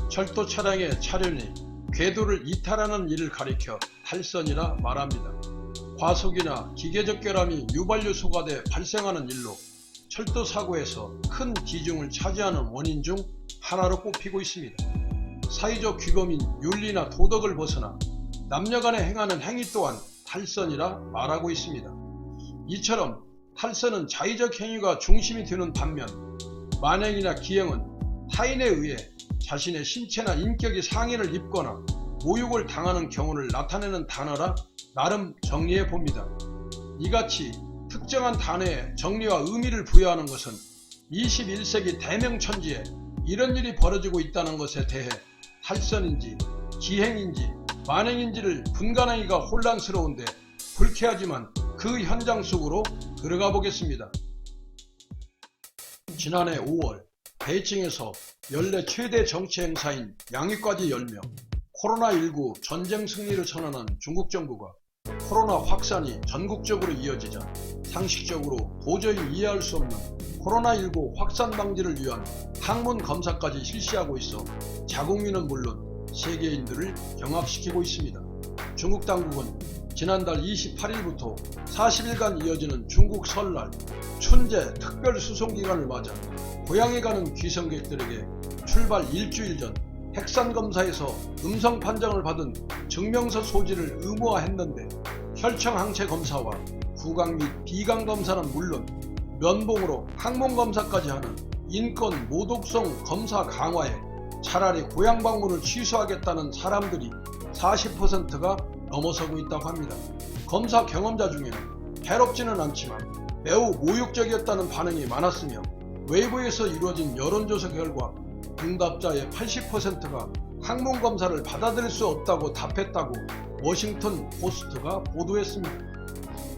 철도 차량의 차륜이 궤도를 이탈하는 일을 가리켜 탈선이라 말합니다. 과속이나 기계적 결함이 유발유소가 돼 발생하는 일로 철도 사고에서 큰 비중을 차지하는 원인 중 하나로 꼽히고 있습니다. 사회적 규범인 윤리나 도덕을 벗어나 남녀간에 행하는 행위 또한 탈선이라 말하고 있습니다. 이처럼 탈선은 자의적 행위가 중심이 되는 반면 만행이나 기행은 타인에 의해 자신의 신체나 인격이 상해를 입거나 모욕을 당하는 경우를 나타내는 단어라 나름 정리해 봅니다. 이같이 특정한 단어에 정리와 의미를 부여하는 것은 21세기 대명천지에 이런 일이 벌어지고 있다는 것에 대해 탈선인지 기행인지 만행인지를 분간하기가 혼란스러운데 불쾌하지만 그 현장 속으로 들어가 보겠습니다. 지난해 5월 베이징에서 연례 최대 정치 행사인 양위까지 열며 코로나19 전쟁 승리를 선언한 중국 정부가 코로나 확산이 전국적으로 이어지자 상식적으로 도저히 이해할 수 없는 코로나19 확산 방지를 위한 항문 검사까지 실시하고 있어 자국민은 물론 세계인들을 경악시키고 있습니다. 중국 당국은 지난달 28일부터 40일간 이어지는 중국 설날 춘제 특별 수송기간을 맞아 고향에 가는 귀성객들에게 출발 일주일 전 핵산검사에서 음성 판정을 받은 증명서 소지를 의무화했는데 혈청 항체 검사와 구강 및 비강 검사는 물론 면봉으로 항문 검사까지 하는 인권 모독성 검사 강화에 차라리 고향 방문을 취소하겠다는 사람들이 40%가 넘어서고 있다고 합니다. 검사 경험자 중에는 해롭지는 않지만 매우 모욕적이었다는 반응이 많았으며 외부에서 이루어진 여론조사 결과 응답자의 80%가 항문 검사를 받아들일 수 없다고 답했다고 워싱턴 포스트가 보도했습니다.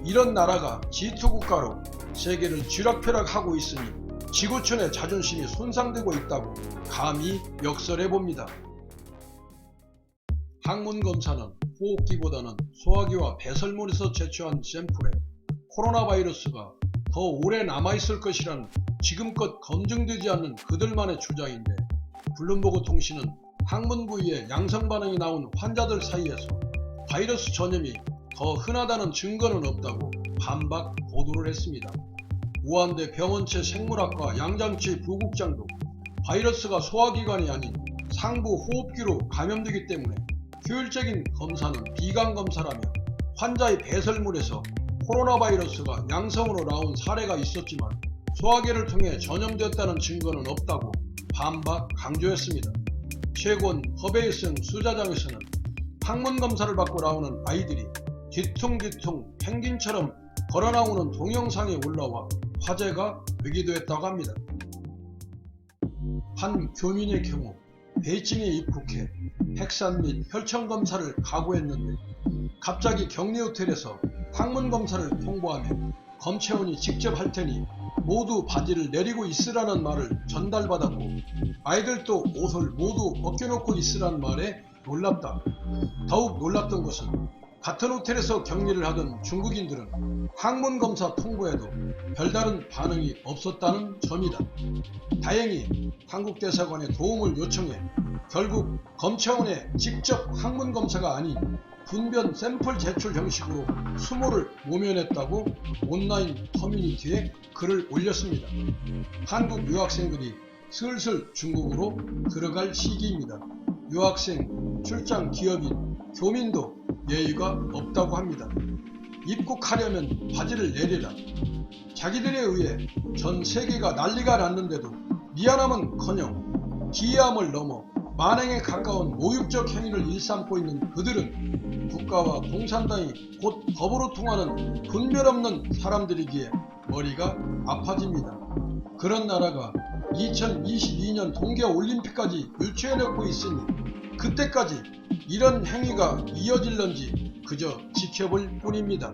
이런 나라가 G2 국가로 세계를 쥐락펴락하고 있으니 지구촌의 자존심이 손상되고 있다고 감히 역설해봅니다. 항문 검사는 호흡기보다는 소화기와 배설물에서 채취한 샘플에 코로나 바이러스가 더 오래 남아있을 것이란 지금껏 검증되지 않는 그들만의 주장인데 블룸버그 통신은 항문 부위에 양성 반응이 나온 환자들 사이에서 바이러스 전염이 더 흔하다는 증거는 없다고 반박 보도를 했습니다. 우한대 병원체 생물학과 양장치 부국장도 바이러스가 소화기관이 아닌 상부 호흡기로 감염되기 때문에 효율적인 검사는 비강 검사라며 환자의 배설물에서 코로나 바이러스가 양성으로 나온 사례가 있었지만 소화기를 통해 전염되었다는 증거는 없다고 반박 강조했습니다. 최근 허베이성 수자장에서는 항문 검사를 받고 나오는 아이들이 뒤퉁뒤퉁 펭귄처럼 걸어나오는 동영상이 올라와 화제가 되기도 했다고 합니다. 한 교민의 경우 베이징에 입국해 핵산 및 혈청 검사를 각오했는데 갑자기 격리호텔에서 항문 검사를 통보하며 검체원이 직접 할 테니 모두 바지를 내리고 있으라는 말을 전달받았고 아이들도 옷을 모두 벗겨놓고 있으라는 말에 놀랍다. 더욱 놀랐던 것은 같은 호텔에서 격리를 하던 중국인들은 항문 검사 통보에도 별다른 반응이 없었다는 점이다. 다행히 한국 대사관에 도움을 요청해 결국 검체원의 직접 항문 검사가 아닌 분변 샘플 제출 형식으로 수모를 모면했다고 온라인 커뮤니티에 글을 올렸습니다. 한국 유학생들이 슬슬 중국으로 들어갈 시기입니다. 유학생, 출장 기업인, 교민도 예의가 없다고 합니다. 입국하려면 바지를 내리라. 자기들에 의해 전 세계가 난리가 났는데도 미안함은커녕 기이함을 넘어 만행에 가까운 모욕적 행위를 일삼고 있는 그들은 국가와 공산당이 곧 법으로 통하는 분별 없는 사람들이기에 머리가 아파집니다. 그런 나라가 2022년 동계올림픽까지 유치해놓고 있으니 그때까지 이런 행위가 이어질런지 그저 지켜볼 뿐입니다.